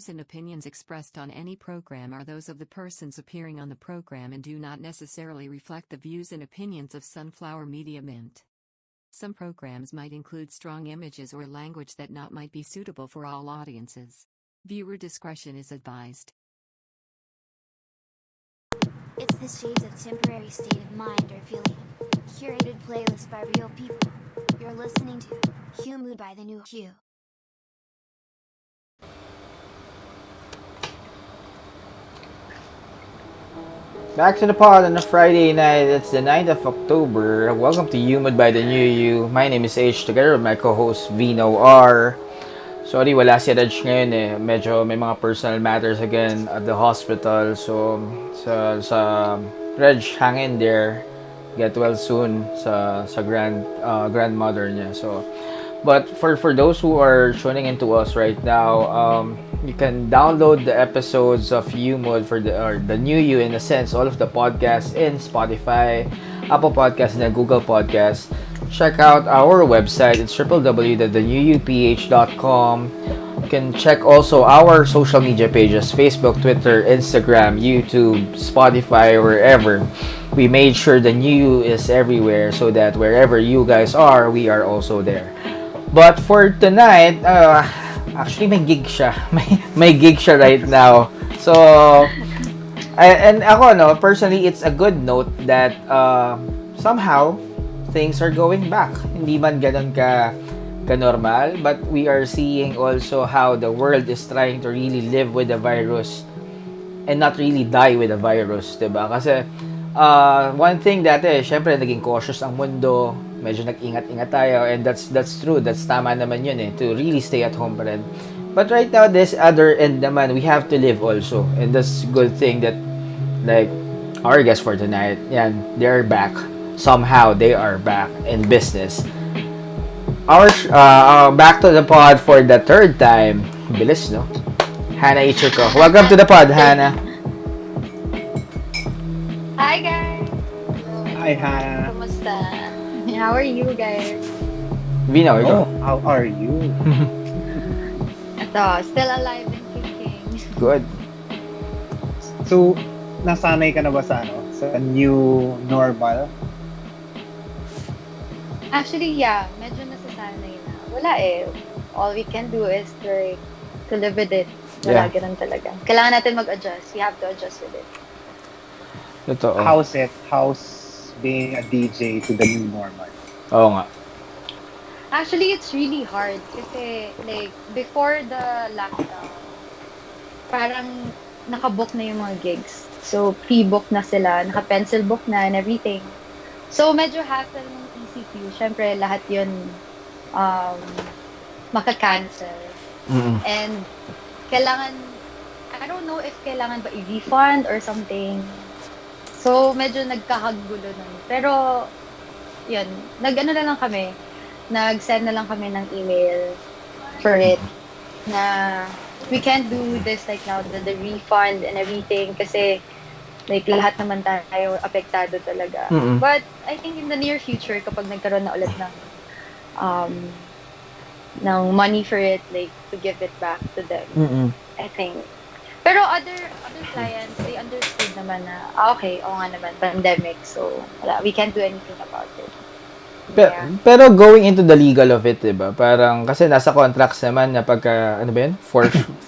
views and opinions expressed on any program are those of the persons appearing on the program and do not necessarily reflect the views and opinions of Sunflower Media Mint. Some programs might include strong images or language that not might be suitable for all audiences. Viewer discretion is advised. It's the shades of temporary state of mind or feeling. Curated playlist by real people. You're listening to Huemood by the new Hue. Back to the pod on a Friday night. It's the 9th of October. Welcome to Huemood by the New You. My name is H together with my co-host Vino R. Sorry, wala si Reg ngayon eh. Medyo may mga personal matters again at the hospital. So, sa Reg, hang in there. Get well soon sa grandmother niya. So, but for those who are tuning into us right now, you can download the episodes of Huemood or the new you in a sense, all of the podcasts in Spotify, Apple Podcasts, and Google Podcasts. Check out our website. It's www.thenewyuph.com. You can check also our social media pages: Facebook, Twitter, Instagram, YouTube, Spotify, wherever. We made sure the new is everywhere so that wherever you guys are, we are also there. But for tonight, actually may gig siya. May gig siya right now. So, and ako, no, personally, it's a good note that somehow things are going back. Hindi man ganun ka normal, but we are seeing also how the world is trying to really live with the virus and not really die with the virus, diba? Kasi one thing dati, syempre naging cautious ang mundo, medyo nag-ingat-ingat tayo, and that's true, that's tama naman yun eh, to really stay at home pa rin. But right now, this other end naman, we have to live also, and that's a good thing that, like, our guests for tonight, yan, they're back. Somehow, they are back in business. Our, back to the pod for the third time, bilis, no? Hannah Ichiko. Welcome to the pod, Hannah. Hi guys! Hi, Hannah. Kamusta? How are you guys? Vino, ikaw. How are you? Ito, still alive and kicking. Good. So, nasanay ka na ba sa new normal? Actually, yeah, medyo nasasanay na. Wala eh. All we can do is to live with it. Wala, ganun talaga. Kailangan natin mag-adjust. We have to adjust with it. Totoo. How's being a DJ to the new normal? Oo nga. Actually, it's really hard kasi like before the lockdown, parang nakabook na yung mga gigs. So, pre-book na sila, naka-pencil book na and everything. So, medyo hassle ng ECQ. Siyempre, lahat yun maka-cancel. Mm-mm. And kailangan, I don't know if kailangan ba i-refund or something. So, medyo nagkakagulo nun. Pero, yun, nag-ano na lang kami, nag-send na lang kami ng email for it na we can't do this like now, the refund and everything kasi like lahat naman tayo apektado talaga. Mm-mm. But I think in the near future, kapag nagkaroon na ulit ng money for it, like to give it back to them, Mm-mm. I think. Pero other clients, they understood naman na, okay, oo nga naman, pandemic, so wala, we can't do anything about it. Yeah. Pero going into the legal of it, diba? Parang, kasi nasa contracts naman na pagka, ano ba yun?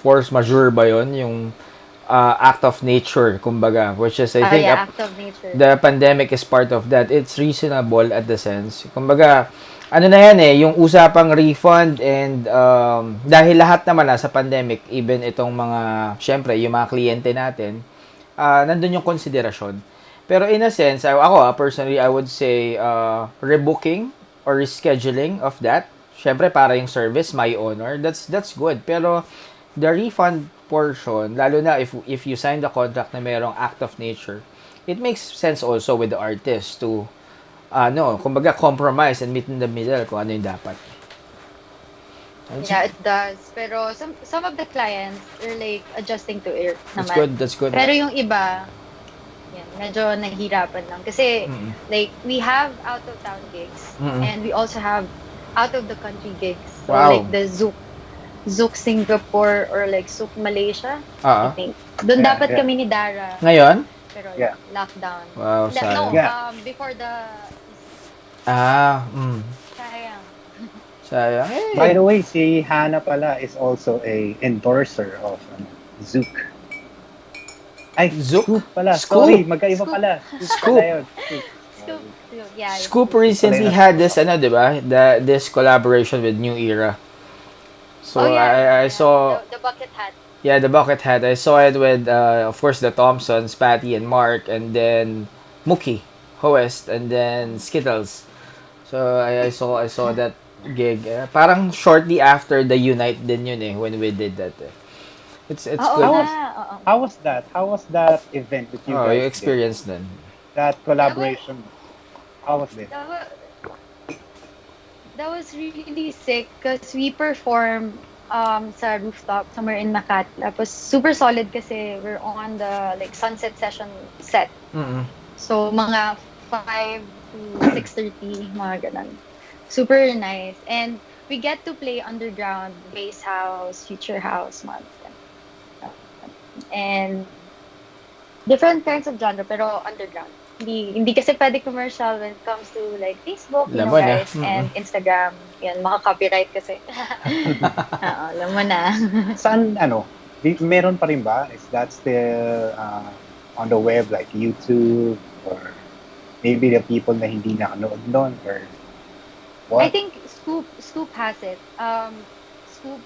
Force majeure ba yun? Yung act of nature, kumbaga. Which is, I think, act of nature. the pandemic is part of that. It's reasonable at the sense. Kumbaga, ano na yan eh, yung usapang refund and dahil lahat naman sa pandemic, even itong mga, syempre, yung mga kliyente natin, nandun yung konsiderasyon. Pero in a sense, ako personally, I would say rebooking or rescheduling of that. Syempre, para yung service, my honor, that's good. Pero the refund portion, lalo na if you sign the contract na mayroong act of nature, it makes sense also with the artist to kumbaga compromise and meet in the middle kung ano yung dapat. Yeah, it does. Pero some of the clients are like adjusting to it naman. That's good. Pero yung iba, yan, medyo nahihirapan lang. Kasi, like, we have out-of-town gigs and we also have out-of-the-country gigs. So, Wow. like, the Zouk. Zouk Singapore or like Zouk Malaysia, I Ah, think. Doon Yeah, dapat yeah, kami ni Dara, ngayon? pero yeah, lockdown. Wow, No, sayang. yeah. before the Easter. Ah, Sayang. sayang. By Eh, the way, si Hana pala is also a endorser of Zook. Ay, Zook? Scoop pala. Scoop? Sorry, magkaiba Scoop. pala. Scoop pala Scoop. yun. Scoop. Scoop. Sorry. Scoop. Yeah, yeah, Scoop Scoop. Scoop pala recently yung had this, nasa ano, di ba? This collaboration with New Era. Oh So, yeah, yeah, I yeah. saw, The bucket hat. yeah, the bucket hat. I saw it with, of course, the Thompsons, Patty and Mark, and then Mookie, Hoest, and then Skittles. So, I saw that gig. Parang shortly after the Unite din yun eh, when we did that. Eh. It's Oo good. How nga, was oo. how was that? How was that event that you Oh, you guys did? experienced then. That That was collaboration. How was it? that was that was really sick because we performed sa rooftop somewhere in Makati. Tapos super solid kasi we're on the like sunset session set. Mm-mm. So mga 5 to 6:30 mga ganun. Super nice. And we get to play underground, bass house, future house, mga ganun. And different kinds of genre pero underground. Hindi kasi pwede commercial when it comes to like Facebook, Laman ah. guys, and Instagram. Yan, maka-copyright kasi. Oo, alam mo na. Saan, meron pa rin ba? Is that still on the web, like YouTube, or maybe the people na hindi nakanood doon, or I what? think Scoop has it. Scoop's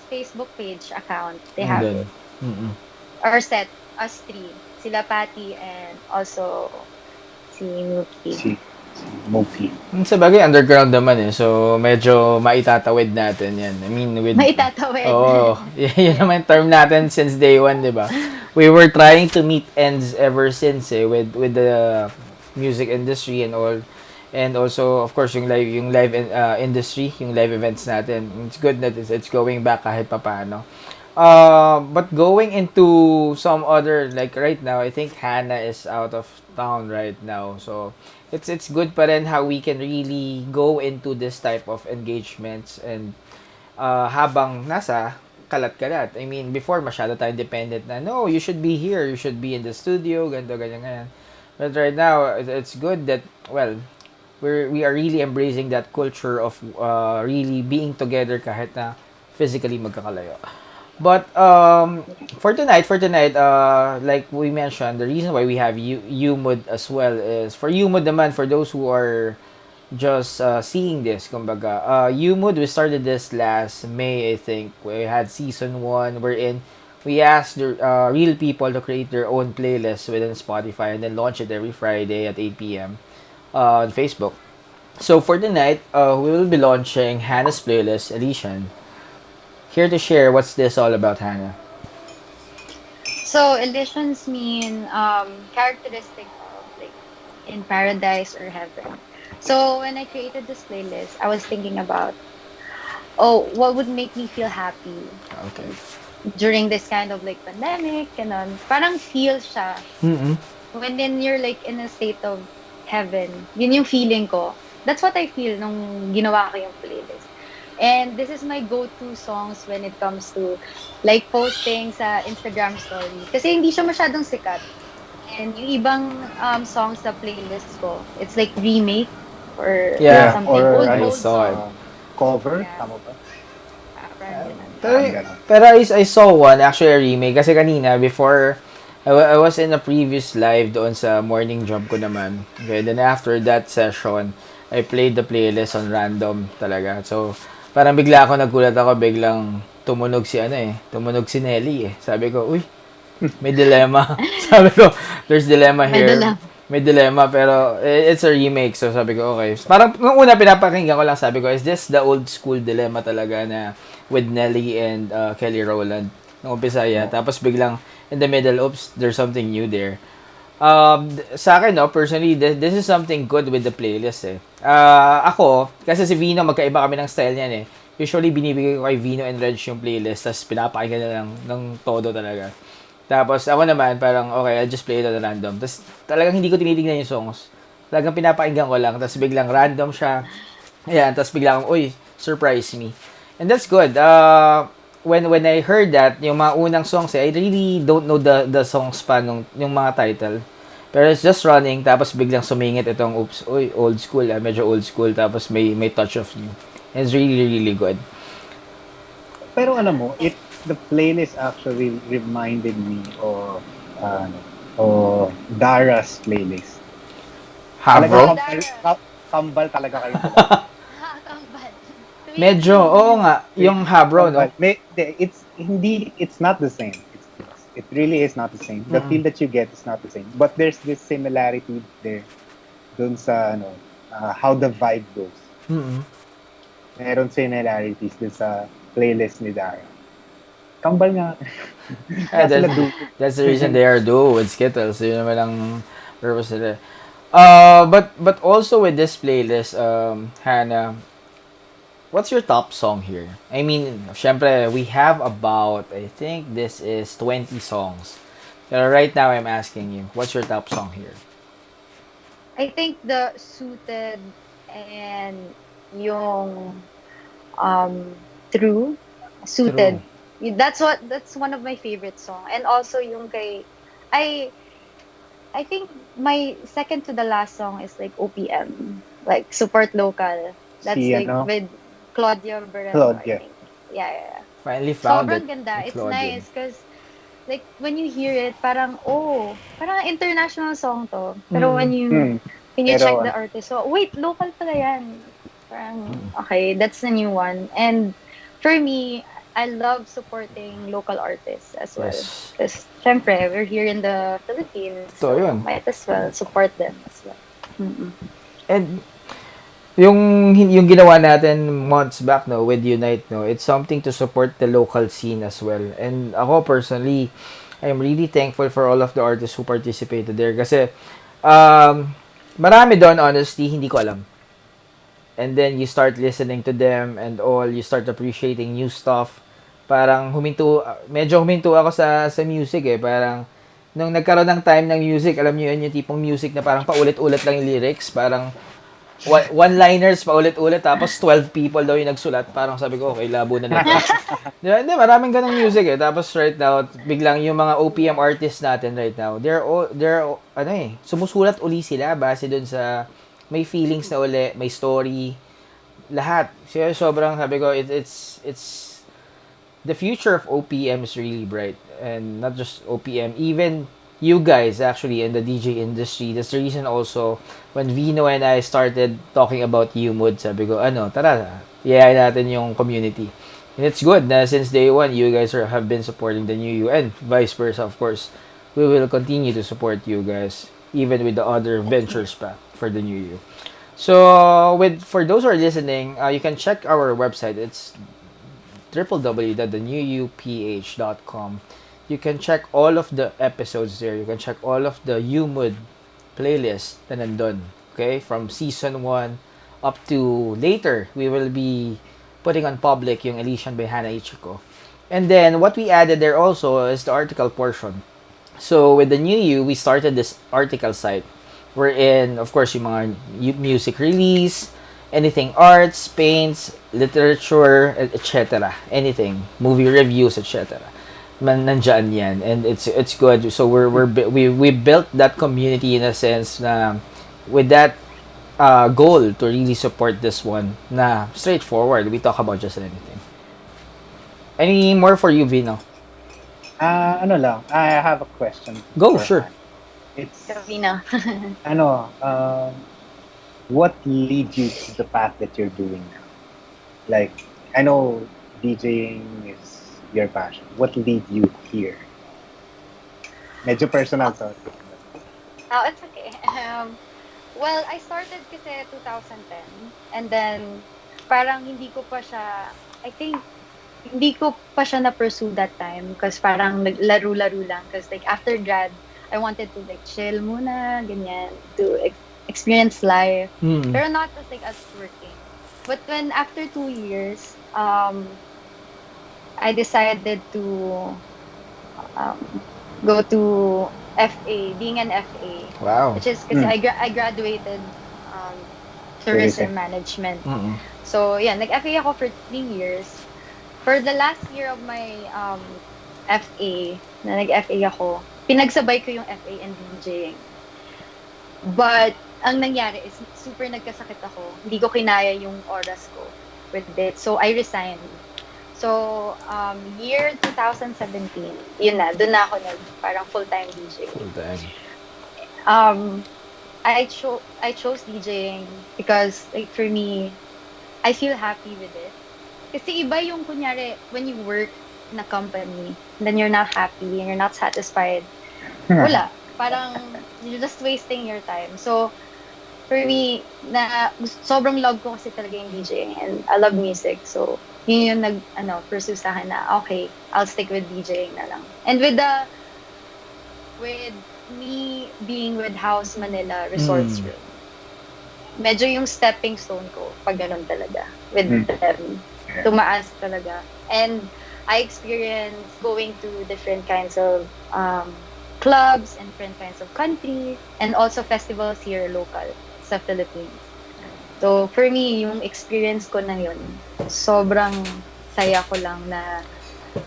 Facebook page account, they have Andun. it. Mm-mm. Or set, us three. Sila Patty and also si Mookie. Si Mookie. Sa bagay, underground naman eh. So, medyo maitatawid natin yan. I mean, with... Maitatawid. Oo. Yun naman yung term natin since day one, di ba? We were trying to meet ends ever since eh, with the music industry and all. And also, of course, yung live industry, yung live events natin. It's good that it's going back kahit papaano. But going into some other, like right now, I think Hannah is out of town right now. So, it's good pa rin how we can really go into this type of engagements and habang nasa kalat-kalat. I mean, before masyado tayong dependent na, no, you should be here, you should be in the studio, ganito, ganyan, ganyan. But right now, it's good that, well, we are really embracing that culture of really being together kahit na physically magkakalayo. But for tonight, like we mentioned, the reason why we have Huemood as well is for Huemood naman, for those who are just seeing this, kumbaga. Huemood, we started this last May, I think. We had season 1, wherein we asked the real people to create their own playlist within Spotify and then launch it every Friday at 8 p.m. On Facebook. So for tonight, we will be launching Hannah's playlist, Elysian. Here to share what's this all about, Hannah. So, Elysians mean characteristic of like in paradise or heaven. So, when I created this playlist, I was thinking about, oh, what would make me feel happy Okay. during this kind of like pandemic and parang feel siya. Mm-mm. When then you're like in a state of heaven, yun yung feeling ko. That's what I feel nung ginawa ko yung playlist. And this is my go-to songs when it comes to like posting sa Instagram story. Kasi hindi siya masyadong sikat. And yung ibang songs sa playlist ko, it's like remake or Yeah, something. or I Old saw it. songs. Cover, Yeah. tama ba? Parang ganun. Pero, Ganun. pero I saw one, actually a remake. Kasi kanina, before, I was in a previous live doon sa morning job ko naman. Okay, then after that session, I played the playlist on random talaga. So, parang bigla ako nagulat ako, biglang tumunog si Nelly eh. Sabi ko, uy, may dilemma. Sabi ko, there's dilemma May here. dilemma. May dilemma, pero it's a remake. So, sabi ko, okay. Parang, nung una pinapakinggan ko lang, sabi ko, is this the old school dilemma talaga na with Nelly and Kelly Rowland? Nung umpisa, yeah. Tapos biglang, in the middle, oops, there's something new there. Sa akin, no, personally, this is something good with the playlist eh. Ako, kasi si Vino, magkaiba kami ng style niyan eh. Usually, binibigay ko kay Vino and Reg yung playlist, tapos pinapakinggan na lang ng todo talaga. Tapos, ako naman, parang, okay, I'll just play it at random. Tapos, talagang hindi ko tinitignan yung songs. Talagang pinapakinggan ko lang, tapos biglang random siya. Ayan, tapos biglang, uy, surprise me. And that's good. When I heard that, yung mga unang songs, I really don't know the songs pa nung yung mga title. Pero it's just running, tapos biglang sumingit itong, oops, oy, old school, medyo old school, tapos may touch of new. And it's really, really good. Pero alam mo, the playlist actually reminded me of ano, Dara's playlist. Ha, Talagang bro? kambal talaga kayo dalawa. Nakakambal. Medyo, oo nga, yung Habro, no? Kambal. It's not the same. It really is not the same. The feel that you get is not the same. But there's this similarity there dun sa how the vibe goes. Mm-mm. Meron similarities dun sa playlist ni Dara. Kambal nga. Ah, Sila duo. that's the reason they are duo with Skittles. Yun naman ang purpose nila. But also with this playlist, Hannah, what's your top song here? I mean, syempre, we have about, I think this is 20 songs. Pero right now, I'm asking you, what's your top song here? I think the Suited and yung True. Suited. That's one of my favorite song. And also yung kay I think my second to the last song is like OPM, like Support Local. That's like with Claudia Barreto, Claudia. I think. Yeah. Finally found Sobrang it. ganda. It's Claudia. nice because like when you hear it, parang international song to. Pero when you check the artist, so wait, local pala yan. Parang okay, that's the new one. And for me, I love supporting local artists as well. Yes. Because syempre, we're here in the Philippines, so yun. might as well support them as well. Mm-mm. And yung ginawa natin months back, no, with Unite, no, it's something to support the local scene as well. And ako personally, I'm really thankful for all of the artists who participated there kasi marami doon, honestly, hindi ko alam. And then you start listening to them and all, you start appreciating new stuff. Parang medyo huminto ako sa music eh. Parang nung nagkaroon ng time ng music, alam niyo yun, yung tipong music na parang paulit-ulit lang yung lyrics, parang one-liners paulit-ulit, tapos 12 people daw yung nagsulat. Parang sabi ko, okay, labo na nito. Hindi, maraming ganang music eh. Tapos right now, biglang yung mga OPM artists natin right now, they're sumusulat uli sila base dun sa may feelings na uli, may story, lahat. So, sobrang sabi ko, it's the future of OPM is really bright. And not just OPM, even you guys actually in the DJ industry. That's the reason also when Vino and I started talking about Huemood, sabi ko, tara, iyayin natin yung community. And it's good na since day one, you guys have been supporting the new you and vice versa, of course. We will continue to support you guys, even with the other ventures pa for the new you. So, for those who are listening, you can check our website. It's www.thenewuph.com. You can check all of the episodes there. You can check all of the Huemood playlist na nandun. Okay? From season 1 up to later, we will be putting on public yung Elysian by Hannah Ichiko. And then, what we added there also is the article portion. So, with the new you, we started this article site. Wherein, of course, yung mga music release, anything arts, paints, literature, etc. Anything, movie reviews, etc. Nandyan yan, and it's good. So we built that community in a sense na with that goal to really support this one. Na straightforward, we talk about just anything. Any more for you, Vino? I have a question. Go, sure. It's Vino. what leads you to the path that you're doing now? Like, I know DJing is your passion. What leads you here? Medyo personal, sorry. Oh, it's okay. Well, I started kasi 2010 and then parang hindi ko pa siya na-pursue that time because parang naglaro-laro lang because like after grad, I wanted to like chill muna, ganyan, to experience life, pero not as like as working. But when after 2 years, I decided to go to FA, being an FA. Wow. Which is kasi I graduated tourism management. So yeah, nag-FA ako for 3 years. For the last year of my FA, na nag-FA ako, pinagsabay ko yung FA and DJing. But, ang nangyari is, super nagkasakit ako. Hindi ko kinaya yung oras ko with it. So, I resigned. So, year 2017, yun na, doon na ako parang full-time DJ. Full time. I chose DJing because, like, for me, I feel happy with it. Kasi iba yung, kunyari, when you work in a company, then you're not happy and you're not satisfied. Wala. Parang, you're just wasting your time. So, for me, sobrang love ko kasi talaga yung DJing and I love music. So, yun yung pursue sa akin na, okay, I'll stick with DJing na lang. And with me being with House Manila Resorts Room, medyo yung stepping stone ko pag ganun talaga with them. Tumaas talaga. And I experienced going to different kinds of clubs and different kinds of countries and also festivals here local sa Philippines. So, for me, yung experience ko na yun, sobrang saya ko lang na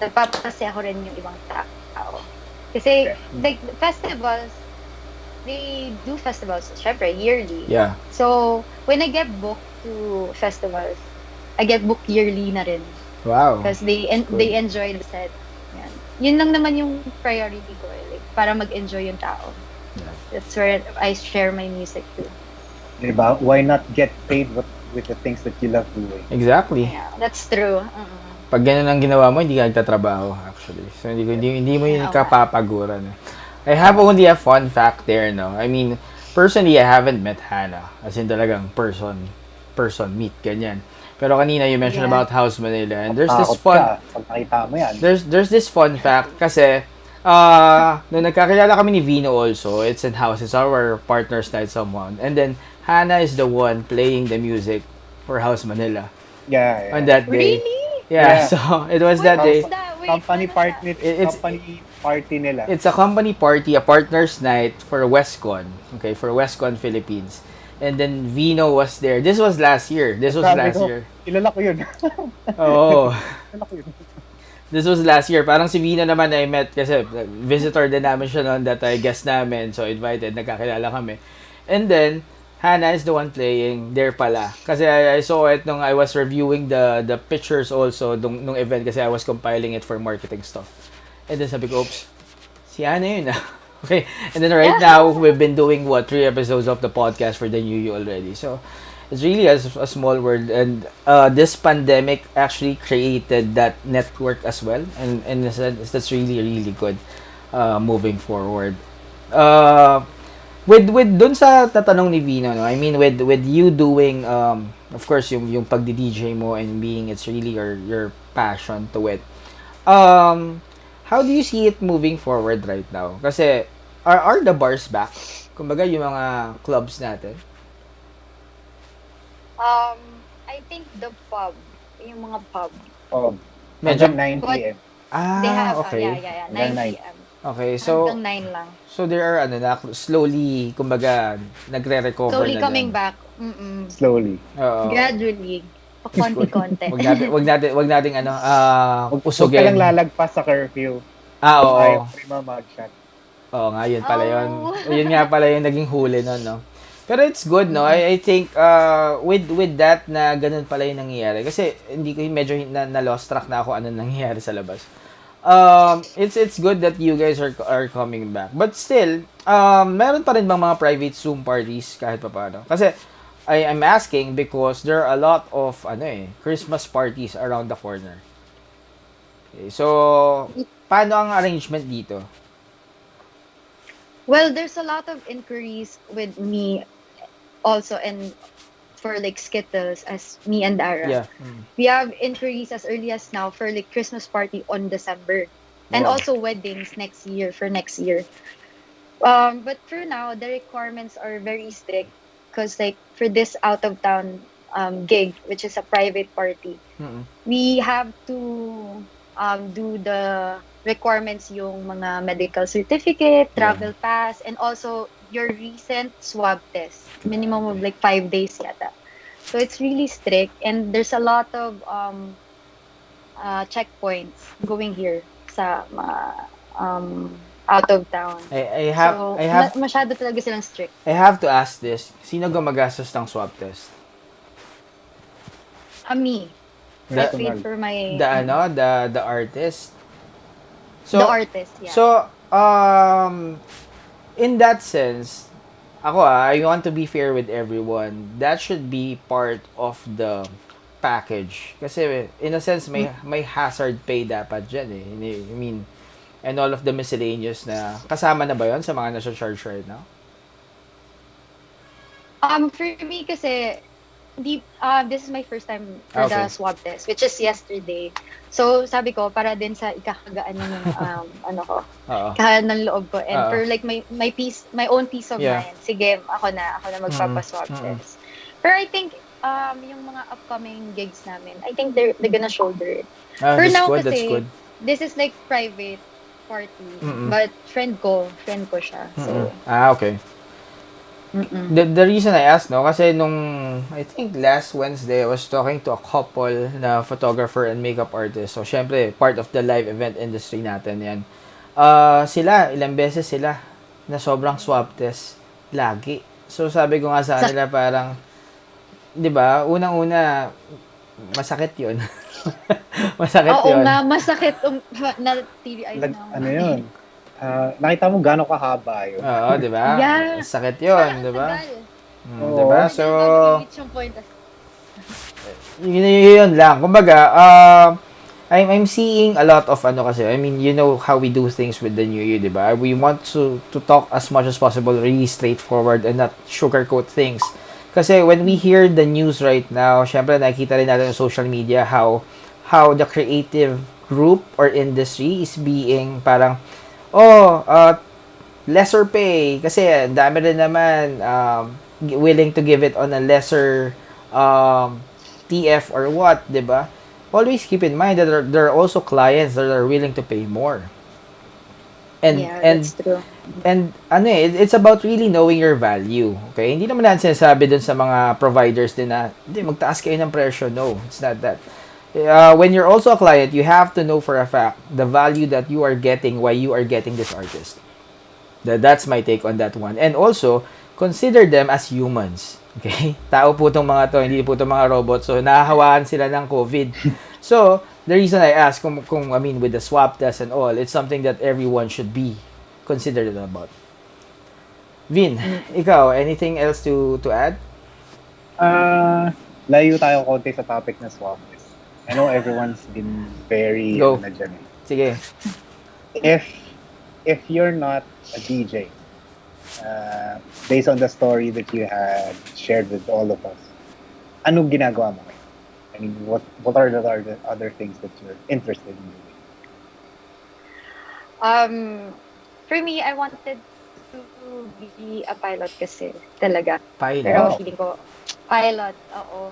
nagpapasaya ko rin yung ibang tao. Kasi, like, festivals, they do festivals, syempre, yearly. Yeah. So, when I get booked to festivals, I get booked yearly na rin. Wow. Because they enjoy the set. Yan. Yun lang naman yung priority ko, like, para mag-enjoy yung tao. Yeah. That's where I share my music too. Diba? Why not get paid with the things that you love doing? Exactly. Yeah, that's true. Pag ganun ang ginawa mo, hindi ka nagtatrabaho actually. So hindi mo yun kapapaguran. I have only a fun fact there, no. I mean, personally, I haven't met Hannah. As in talagang person meet ganyan. Pero kanina you mentioned about House Manila and there's this fun pag nakita mo yan. There's this fun fact kasi nung nagkakilala kami ni Vino also, it's in house, it's our partner's night someone. And then Hannah is the one playing the music for House Manila. Yeah. On that day. Really? Yeah, so it was that day. Company party nila. It's a company party, a partner's night for Westcon. Okay, for Westcon Philippines. And then Vino was there. This was last year. Kilala ko yun. Oo. Kilala ko yun. This was last year. Parang si Vino naman I met kasi visitor din namin siya noon that I guest namin. So invited, nagkakilala kami. And then Hannah is the one playing there pala. Kasi I saw it nung I was reviewing the pictures also nung event kasi I was compiling it for marketing stuff. And then sabi ko, oops, si Hannah yun ah. Okay. And then right now, we've been doing 3 episodes of the podcast for the new you already. So, it's really a small world. And this pandemic actually created that network as well. And that's really, really good moving forward. With dun sa tatanong ni Vino, no? I mean with you doing of course yung pagdi-DJ mo and being it's really your passion to it. How do you see it moving forward right now? Kasi are the bars back? Kumbaga yung mga clubs natin. I think the pub, yung mga pub. Medyo 9 p.m. They have okay. yeah, 9 p.m. Okay, so hanggang 9 lang. So there are slowly kumbaga nagre-recover Slowly na coming lang. back. Slowly. Oo. Gradually. Konti-konti. Wag nating Huwag ka lang lalagpas sa curfew. Oo. Ayaw prima mag-shot. Oo nga, yun pala yun. Yun nga pala yung naging huli nun, no? Pero it's good, no? I think with that na ganun pala yung nangyayari. Kasi hindi ko medyo na-lost track na ako ano nangyayari sa labas. It's good that you guys are coming back. But still, meron pa rin bang mga private Zoom parties kahit pa paano? Kasi I'm asking because there are a lot of Christmas parties around the corner. Okay, so paano ang arrangement dito? Well, there's a lot of inquiries with me also and for like Skittles as me and Dara. Yeah. We have inquiries as early as now for like Christmas party on December. And Wow. also weddings next year. But for now, the requirements are very strict because like for this out of town gig, which is a private party, we have to do the requirements yung mga medical certificate, travel pass, and also your recent swab test. Minimum of like 5 days yata. So it's really strict and there's a lot of checkpoints going here sa mga out of town. I So, have masyado talaga silang strict. I have to ask this. Sino gumagastos ng swab test? Me. I The paid for my the artist. the So artist, yeah. so in that sense, ako I want to be fair with everyone. That should be part of the package. Kasi in a sense may hazard pay dapat dyan eh. I mean, and all of the miscellaneous na kasama na ba yon sa mga nasa charge right now? For me kasi, this is my first time for Okay. the swab test, which is yesterday. So, sabi ko, para din sa ikakagaan ng, Oo. kahaan ng loob ko. And Oo. for like my own peace of Yeah. mind, sige, ako na magpapa-swab test. Pero I think, yung mga upcoming gigs namin, I think they're gonna shoulder it. For That's now good, that's kasi, good. this is like private party. Mm-mm. But friend ko siya. So, Okay. mm-mm. The reason I asked, no, kasi nung, I think last Wednesday, I was talking to a couple na photographer and makeup artist. So, syempre, part of the live event industry natin yan. Ilang beses sila na sobrang swab test lagi. So, sabi ko nga sa kanila parang, di ba, unang-una, masakit yun. Masakit Oo yun. nga, masakit. Na TBI na. Ano yun? Nakita mo gano'ng kahaba yun. Oo, di ba? Yeah. Masakit yun, di ba? Oo. Di ba? So, reach yung point. yun lang. Kumbaga, I'm seeing a lot of kasi, I mean, you know how we do things with the new year, di ba? We want to talk as much as possible, really straightforward and not sugarcoat things. Kasi when we hear the news right now, syempre nakikita rin natin sa social media how the creative group or industry is being parang, lesser pay. Kasi ang dami rin naman willing to give it on a lesser TF or what, di ba? Always keep in mind that there are also clients that are willing to pay more. And That's true. and it's about really knowing your value. Okay? Hindi naman natin sinasabi dun sa mga providers din na, hindi, magtaas kayo ng presyo. No, it's not that. When you're also a client, you have to know for a fact the value that you are getting, why you are getting this artist. That's my take on that one. And also, consider them as humans. Okay? Tao po itong mga to, hindi po itong mga robots. So, nahahawaan sila ng COVID. So, the reason I ask, I mean, with the swab test and all, it's something that everyone should be considered about. Vin, ikaw, anything else to add? Layo tayo konti sa topic na swab test. I know everyone's been very Go. dyan eh. Sige. If you're not a DJ, based on the story that you had shared with all of us, anong ginagawa mo? I mean, what are the other things that you're interested in doing? For me, I wanted to be a pilot kasi talaga. Pilot. Pero feeling ko, pilot, oo.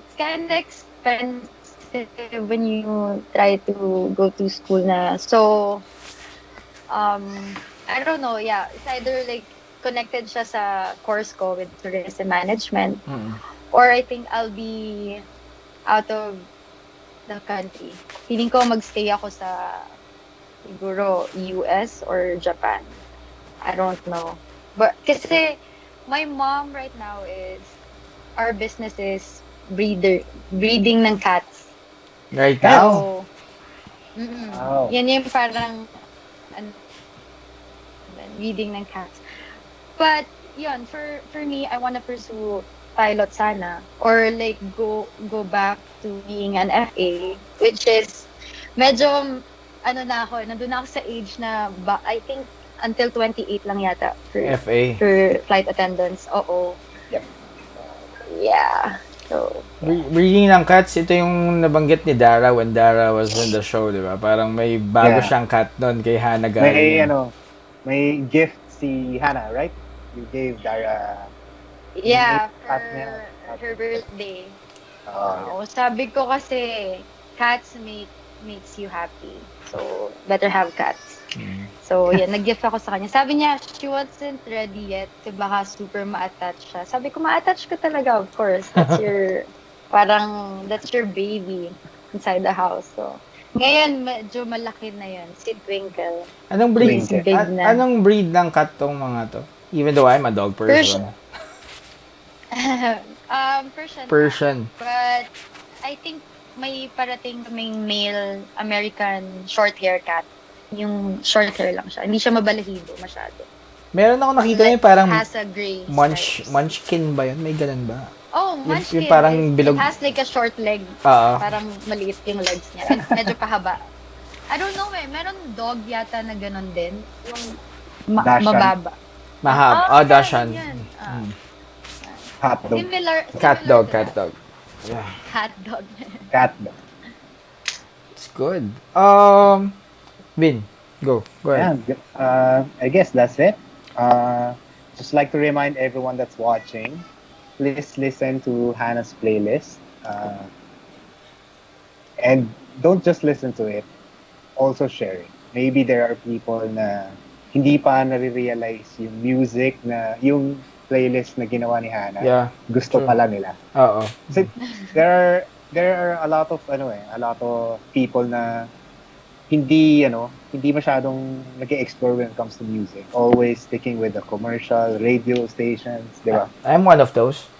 It's kind of expensive when you try to go to school na. So, I don't know, yeah. It's either like connected siya sa course ko with tourism management, or I think I'll be out of the country. Feeling ko magstay ako sa siguro US or Japan. I don't know. But kasi my mom right now our business is breeding ng cats. Right now? So, Wow. yan yung parang breeding ng cats. But yun, for me, I wanna pursue pilot sana, or like go back to being an FA, which is medyo nandun na ako sa age na I think until 28 lang yata for FA. for flight attendants. Oo. Yep. Yeah. So, Breeding ng cats, ito yung nabanggit ni Dara when Dara was in the show, di ba? Parang may bago Yeah. siyang cat nun kay Hannah May, galing. may gift si Hannah, right? You gave Dara yeah, cat for niya. her birthday. Oh, Sabi ko kasi cats makes you happy. So, better have cats. So, yan, nag-gift ako sa kanya. Sabi niya, she wasn't ready yet. Kasi baka super ma-attach siya. Sabi ko, ma-attach ka talaga, of course. That's Parang that's your baby inside the house. So, ngayon, medyo malaki na yun. Si Twinkle. Anong breed He's Twinkle. big na. anong breed ng cat tong mga to? Even though I'm a dog Persian. person. Persian nga. Persian. But, I think may parating kaming male American short hair cat. Yung short hair lang siya. Hindi siya mabalahibo masyado. Meron ako nakita Like, yung parang has a gray stripes. munchkin ba yun? May ganun ba? Oh, Yung munchkin. parang It bilog. has like a short leg. Oo. Parang maliit yung legs niya. And medyo pahaba. I don't know eh. Meron dog yata na ganun din. Yung Dashan. mababa. Mahab. Dashan. Yan. Hot dog. Similar Cat to dog. that. Yeah. Cat dog. Cat dog. It's good. Vin, go ahead. Yeah, I guess that's it. Just like to remind everyone that's watching, please listen to Hannah's playlist. And don't just listen to it, also share it. Maybe there are people na hindi pa nare-realize yung music na, yung playlist na ginawa ni Hannah. Yeah. Gusto True. pala nila. Oo. Kasi there are a lot of people na hindi masyadong nag-explore when it comes to music. Always sticking with the commercial radio stations, di ba? I'm one of those.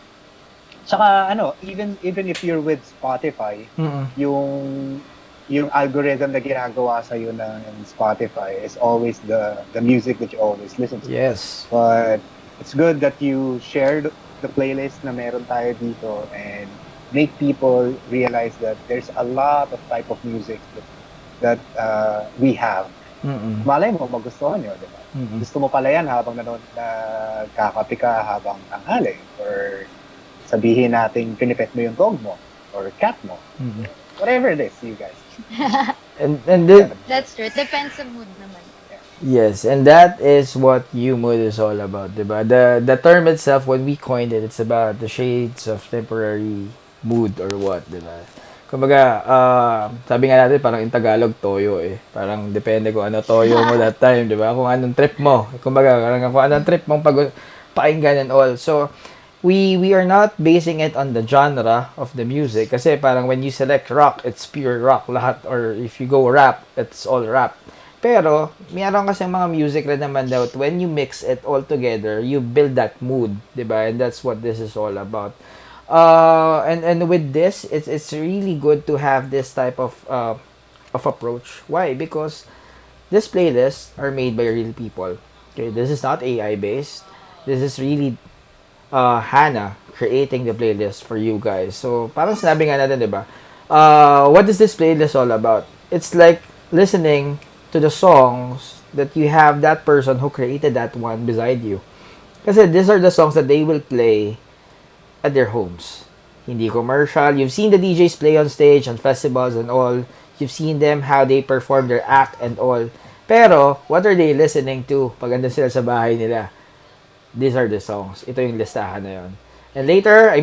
Tsaka even if you're with Spotify, Mm-mm. yung algorithm na ginagawa sa ng Spotify is always the music that you always listen to. Yes. But it's good that you shared the playlist na meron tayo dito and make people realize that there's a lot of type of music that we have. Mm-mm. Malay mo, magustuhan nyo, di ba? Mm-mm. Gusto mo pala yan habang nagkakape ka habang tanghali or sabihin natin pinipet mo yung dog mo or cat mo. Mm-mm. Whatever it is, you guys. And then, That's true. It depends sa mood naman. yes, and that is what Huemood is all about, diba? The term itself, when we coined it, it's about the shades of temporary mood or what, diba? Kumbaga, sabi nga natin, parang in Tagalog, toyo eh. Parang depende kung ano toyo mo that time, diba? Kung anong trip mo. Kumbaga, kung anong trip mong pakinggan and all. So, we are not basing it on the genre of the music. Kasi parang when you select rock, it's pure rock lahat. Or if you go rap, it's all rap. Pero, mayroon kasi mga music rin naman that when you mix it all together, you build that mood, diba? And that's what this is all about. And with this, it's really good to have this type of approach. Why? Because these playlists are made by real people. Okay, this is not AI based. This is really Hannah creating the playlist for you guys. So, parang sinabi nga natin, diba? What is this playlist all about? It's like listening to the songs that you have that person who created that one beside you. Kasi these are the songs that they will play at their homes. Hindi commercial. You've seen the DJs play on stage, on festivals and all. You've seen them, how they perform their act and all. Pero, what are they listening to pag andun sila sa bahay nila? These are the songs. Ito yung listahan na yun. And later,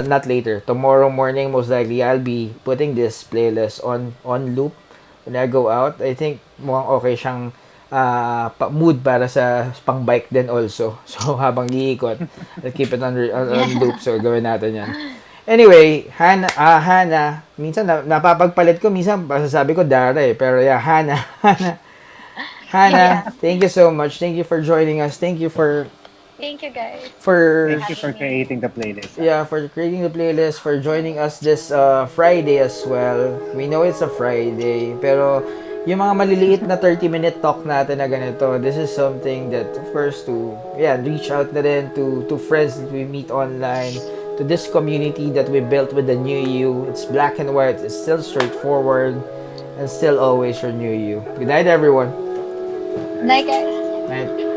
not later. Tomorrow morning, most likely, I'll be putting this playlist on loop when I go out. I think mukhang okay siyang mood para sa pang-bike din also. So, habang iikot, I'll keep it on loop. So, gawin natin yan. Anyway, Hannah, minsan napapagpalit ko, minsan sabi ko Dara eh. Pero yeah, Hannah, thank you so much. Thank you for joining us. Thank you for Thank you, guys. Thank you for creating the playlist. Yeah, for creating the playlist, for joining us this Friday as well. We know it's a Friday, pero yung mga maliliit na 30-minute talk natin na ganito, this is something that, of course, reach out na rin to friends that we meet online, to this community that we built with the new you. It's black and white, it's still straightforward, and still always your new you. Good night, everyone. Night, guys. Night.